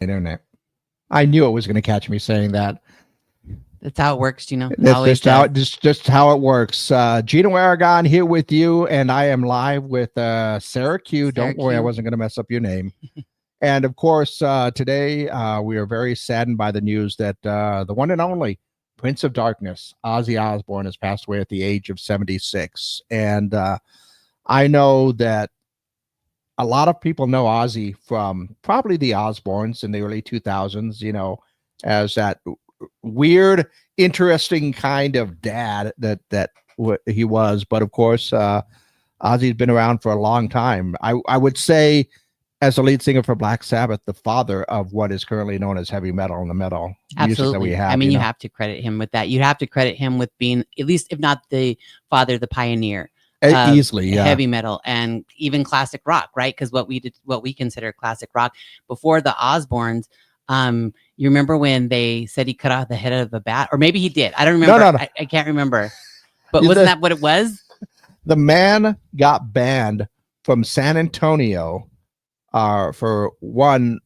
Internet. I knew it was going to catch me saying that. That's how it works, Gino. It That's always does. just how it works. Gino Aragon here with you, and I am live with Sarah Q. Sarah Don't worry, I Q. wasn't going to mess up your name. And of course, today we are very saddened by the news that the one and only Prince of Darkness, Ozzy Osbourne, has passed away at the age of 76. And I know that a lot of people know Ozzy from probably the Osbournes in the early 2000s, you know, as that weird, interesting kind of dad that he was. But of course, Ozzy's been around for a long time. I would say, as the lead singer for Black Sabbath, the father of what is currently known as heavy metal and the metal music that we Absolutely. have. I mean, you know? have to credit him with that. You have to credit him with being, at least if not the father, the pioneer of Easily, yeah. heavy metal and even classic rock, right? Because what we consider classic rock before the Osbournes. You remember when they said he cut off the head of a bat, or maybe he did? I don't remember. No. I can't remember. But wasn't that what it was? The man got banned from San Antonio for one,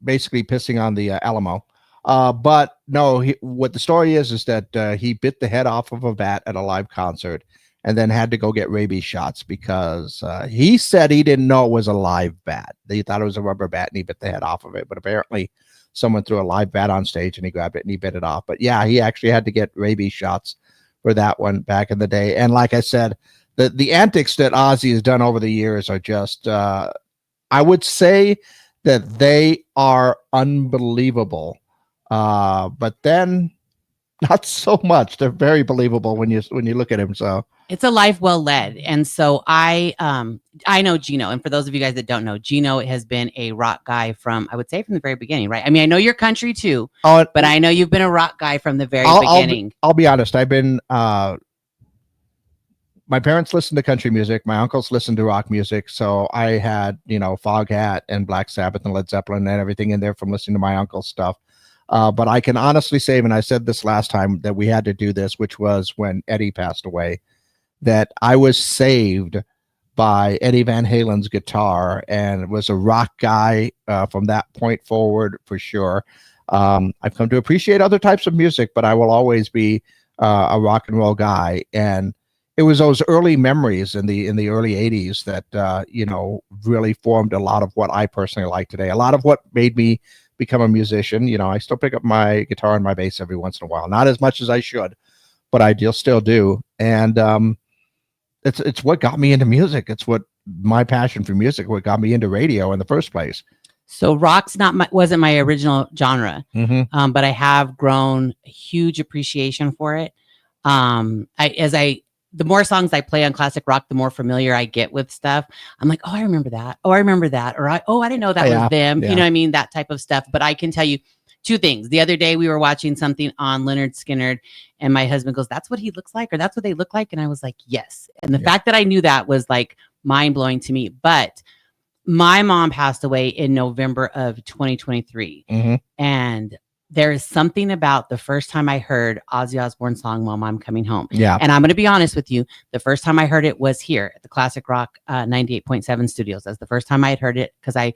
basically pissing on the Alamo. But no, what the story is that he bit the head off of a bat at a live concert and then had to go get rabies shots because he said he didn't know it was a live bat. They thought it was a rubber bat and he bit the head off of it. But apparently someone threw a live bat on stage and he grabbed it and he bit it off. But yeah, he actually had to get rabies shots for that one back in the day. And like I said, the antics that Ozzy has done over the years are just, I would say that they are unbelievable. But then not so much. They're very believable when you look at him. So it's a life well led. And so I know Gino. And for those of you guys that don't know, Gino has been a rock guy from, I would say, from the very beginning, right? I mean, I know you're country too, but I know you've been a rock guy from the very beginning. I'll be honest. I've been, my parents listened to country music. My uncles listened to rock music. So I had, Foghat and Black Sabbath and Led Zeppelin and everything in there from listening to my uncle's stuff. But I can honestly say, and I said this last time that we had to do this, which was when Eddie passed away, that I was saved by Eddie Van Halen's guitar and was a rock guy from that point forward for sure. I've come to appreciate other types of music, but I will always be a rock and roll guy. And it was those early memories in the early 80s that really formed a lot of what I personally like today. A lot of what made me become a musician. I still pick up my guitar and my bass every once in a while, not as much as I should, but I still do. And it's what got me into music. It's what my passion for music, what got me into radio in the first place. So rock's wasn't my original genre, but I have grown a huge appreciation for it. The more songs I play on classic rock, the more familiar I get with stuff. I'm like, oh, I remember that. Oh, I remember that. Or I didn't know that was them. Yeah. You know what I mean? That type of stuff. But I can tell you two things. The other day we were watching something on Leonard Skinner and my husband goes, that's what he looks like, or that's what they look like. And I was like, yes. And the fact that I knew that was like mind blowing to me. But my mom passed away in November of 2023. And there is something about the first time I heard Ozzy Osbourne's song, Mom, I'm Coming Home. Yeah. And I'm going to be honest with you. The first time I heard it was here at the Classic Rock 98.7 studios. That's the first time I had heard it because I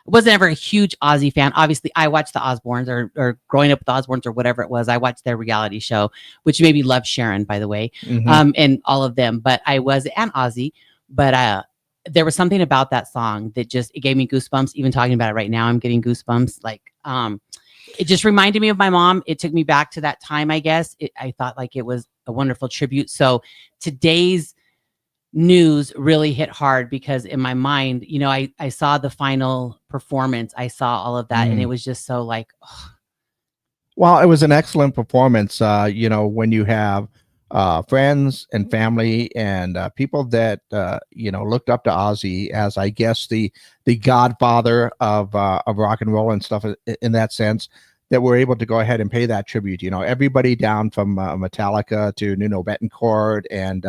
wasn't ever a huge Ozzy fan. Obviously, I watched the Osbournes or growing up with the Osbournes or whatever it was. I watched their reality show, which made me love Sharon, by the way, and all of them. But I was an Ozzy. But there was something about that song that it gave me goosebumps. Even talking about it right now, I'm getting goosebumps. Like, it just reminded me of my mom. It took me back to that time, I guess. I thought like it was a wonderful tribute. So today's news really hit hard because in my mind, I saw the final performance. I saw all of that and it was just so like, oh. Well, it was an excellent performance. When you have friends and family and people that looked up to Ozzy as, I guess, the godfather of rock and roll and stuff in that sense, that were able to go ahead and pay that tribute. Everybody down from Metallica to Nuno Bettencourt and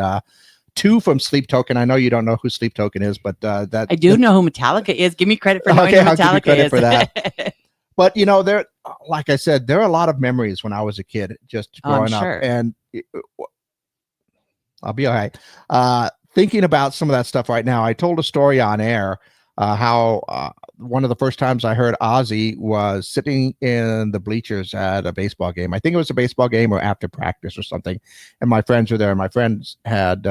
two from Sleep Token. I know you don't know who Sleep Token is, but that I do know who Metallica is. Give me credit for knowing who Metallica I'll give you credit is. for that. But there, like I said, there are a lot of memories when I was a kid, just growing up, and I'll be all right. Thinking about some of that stuff right now. I told a story on air how one of the first times I heard Ozzy was sitting in the bleachers at a baseball game. I think it was a baseball game or after practice or something. And my friends were there. My friends had,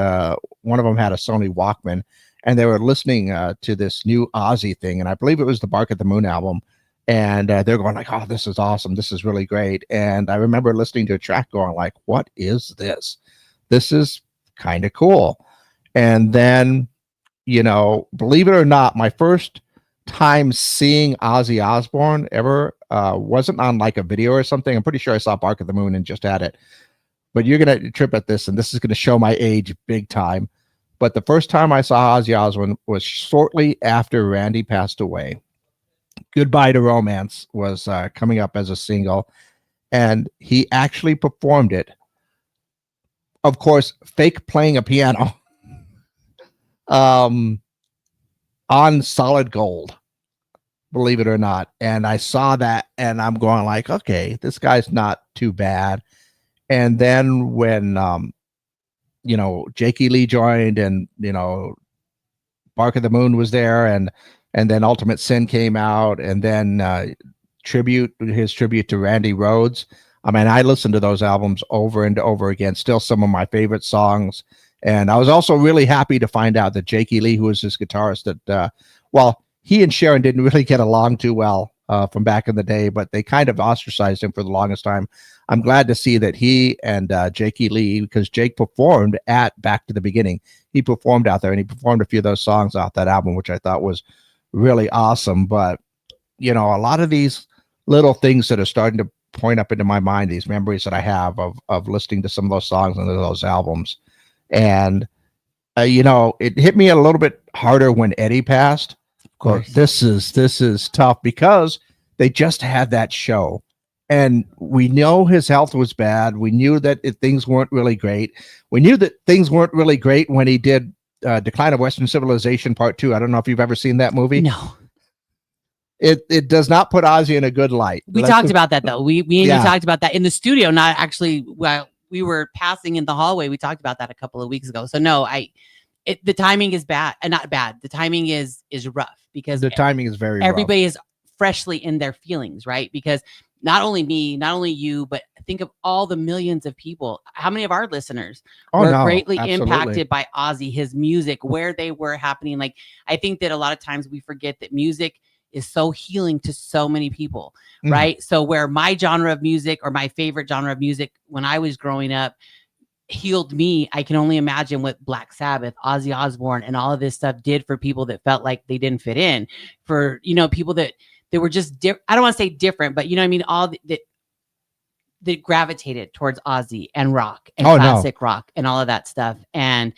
one of them had a Sony Walkman, and they were listening to this new Ozzy thing. And I believe it was the Bark at the Moon album. And they're going like, oh, this is awesome. This is really great. And I remember listening to a track going like, what is this? This is kind of cool. And then, believe it or not, my first time seeing Ozzy Osbourne ever wasn't on like a video or something. I'm pretty sure I saw Bark at the Moon and just had it. But you're going to trip at this, and this is going to show my age big time. But the first time I saw Ozzy Osbourne was shortly after Randy passed away. Goodbye to Romance was coming up as a single, and he actually performed it. Of course, fake playing a piano on solid gold, believe it or not. And I saw that, and I'm going like, okay, this guy's not too bad. And then when Jakey Lee joined, and Bark of the Moon was there, and then Ultimate Sin came out, and then his tribute to Randy Rhoads. I mean, I listened to those albums over and over again. Still some of my favorite songs. And I was also really happy to find out that Jakey Lee, who was his guitarist, that he and Sharon didn't really get along too well from back in the day, but they kind of ostracized him for the longest time. I'm glad to see that he and Jakey Lee, because Jake performed at Back to the Beginning. He performed out there, and he performed a few of those songs off that album, which I thought was really awesome. But, a lot of these little things that are starting to point up into my mind, these memories that I have of listening to some of those songs and those albums. And, it hit me a little bit harder when Eddie passed. Of course. This is tough because they just had that show, and we know his health was bad. We knew that things weren't really great. We knew that things weren't really great when he did Decline of Western Civilization Part 2. I don't know if you've ever seen that movie. No. It does not put Ozzy in a good light. We talked about that though. We and you talked about that in the studio, not actually while we were passing in the hallway. We talked about that a couple of weeks ago. So no, the timing is bad and not bad. The timing is rough because the timing is very everybody rough. is freshly in their feelings, right? Because not only me, not only you, but think of all the millions of people. How many of our listeners were greatly impacted by Ozzy, his music, where they were happening? Like, I think that a lot of times we forget that music is so healing to so many people, right? So where my genre of music or my favorite genre of music when I was growing up healed me, I can only imagine what Black Sabbath, Ozzy Osbourne, and all of this stuff did for people that felt like they didn't fit in, for, people that they were just I don't want to say different, but I mean, all that gravitated towards Ozzy and rock and classic rock and all of that stuff. And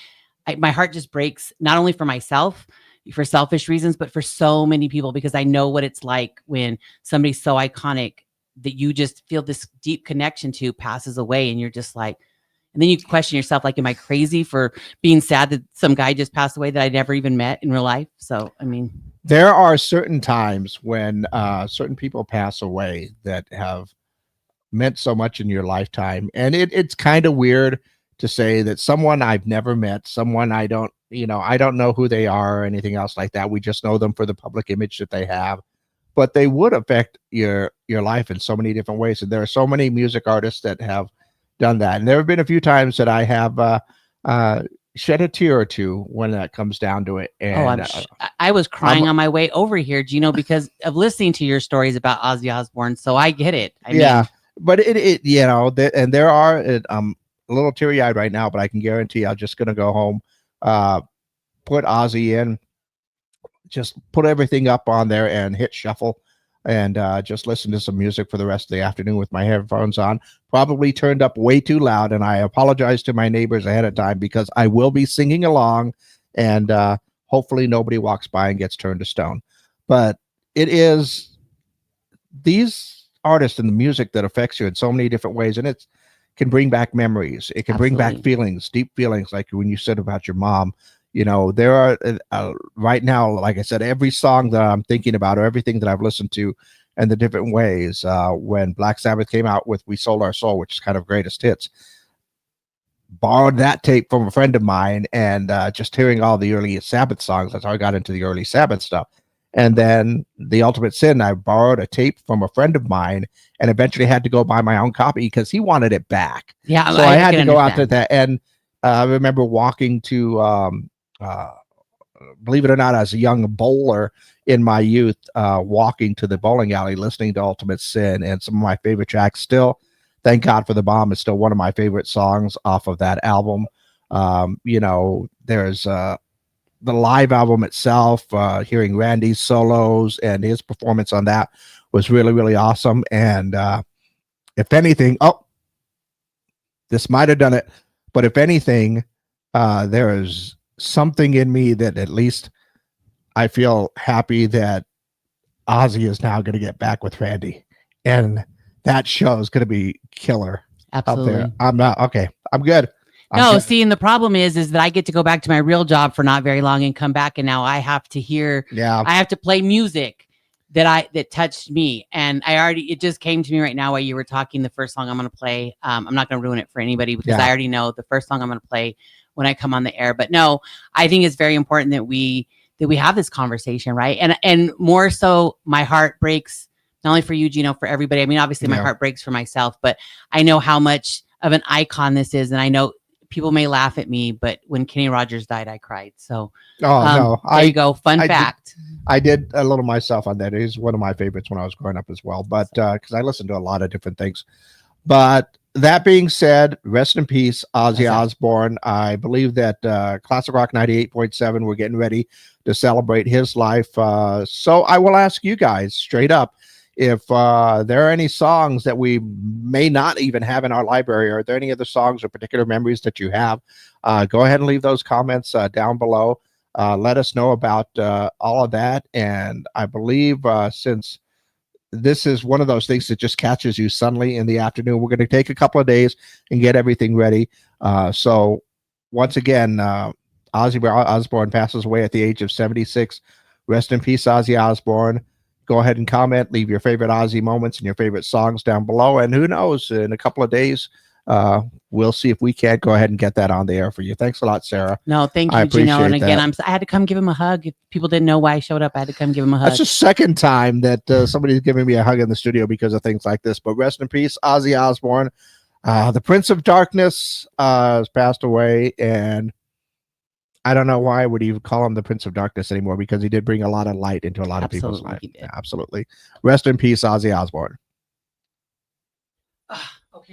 my heart just breaks, not only for myself, for selfish reasons, but for so many people, because I know what it's like when somebody's so iconic that you just feel this deep connection to passes away, and you're just like, and then you question yourself, like, am I crazy for being sad that some guy just passed away that I never even met in real life? So, I mean, there are certain times when certain people pass away that have meant so much in your lifetime. And it's kind of weird to say that someone I've never met, someone I don't know who they are or anything else like that. We just know them for the public image that they have, but they would affect your life in so many different ways. And there are so many music artists that have done that. And there have been a few times that I have shed a tear or two when that comes down to it. And I was crying on my way over here, Gino, because of listening to your stories about Ozzy Osbourne. So I get it. I mean, but and there are, I'm a little teary eyed right now, but I can guarantee I'm just going to go home, put Ozzy in, just put everything up on there and hit shuffle, and just listen to some music for the rest of the afternoon with my headphones on, probably turned up way too loud. And I apologize to my neighbors ahead of time, because I will be singing along, and hopefully nobody walks by and gets turned to stone. But it is these artists and the music that affects you in so many different ways, and it can bring back memories. It can bring back feelings, deep feelings, like when you said about your mom. There are right now, like I said, every song that I'm thinking about, or everything that I've listened to, and the different ways. When Black Sabbath came out with "We Sold Our Soul," which is kind of greatest hits, borrowed that tape from a friend of mine, and just hearing all the early Sabbath songs, that's how I got into the early Sabbath stuff. And then the Ultimate Sin, I borrowed a tape from a friend of mine, and eventually had to go buy my own copy because he wanted it back. Yeah, So I had can to go out to understand. that. And I remember walking to, uh, believe it or not, as a young bowler in my youth, walking to the bowling alley, listening to Ultimate Sin, and some of my favorite tracks still. Thank God for the Bomb is still one of my favorite songs off of that album. There's the live album itself, hearing Randy's solos and his performance on that was really, really awesome. And if anything, oh, this might have done it, but if anything, there is something in me that at least I feel happy that Ozzy is now going to get back with Randy, and that show is going to be killer up there. Absolutely. I'm not okay. I'm good. I'm No, good. see, and the problem is that I get to go back to my real job for not very long and come back, and now I have to hear, Yeah, I have to play music that touched me, and it just came to me right now while you were talking. The first song I'm going to play, I'm not going to ruin it for anybody because I yeah, already know the first song I'm going to play when I come on the air. But no, I think it's very important that we have this conversation, right? And more so, my heart breaks not only for you, Gino, for everybody. I mean, obviously, my yeah. heart breaks for myself, but I know how much of an icon this is, and I know people may laugh at me, but when Kenny Rogers died, I cried. So Oh no, there you go. Fun I did fact. I did a little myself on that. It is one of my favorites when I was growing up as well. But because I listened to a lot of different things. But that being said, rest in peace, Ozzy Osbourne. I believe that Classic Rock 98.7, we're getting ready to celebrate his life. So I will ask you guys straight up if there are any songs that we may not even have in our library. Are there any other songs or particular memories that you have? Go ahead and leave those comments down below. Let us know about all of that. And I believe since this is one of those things that just catches you suddenly in the afternoon. We're going to take a couple of days and get everything ready. So, once again, Ozzy Osbourne passes away at the age of 76. Rest in peace, Ozzy Osbourne. Go ahead and comment, leave your favorite Ozzy moments and your favorite songs down below. And who knows, in a couple of days, we'll see if we can't go ahead and get that on the air for you. Thanks a lot, Sarah. No, thank I you, Gino. And appreciate again, that. I had to come give him a hug. If people didn't know why I showed up, I had to come give him a That's hug. the second time that somebody's giving me a hug in the studio because of things like this. But rest in peace, Ozzy Osbourne. The Prince of Darkness has passed away, and I don't know why I would even call him the Prince of Darkness anymore because he did bring a lot of light into a lot of people's Absolutely, life. he did. Absolutely. Rest in peace, Ozzy Osbourne.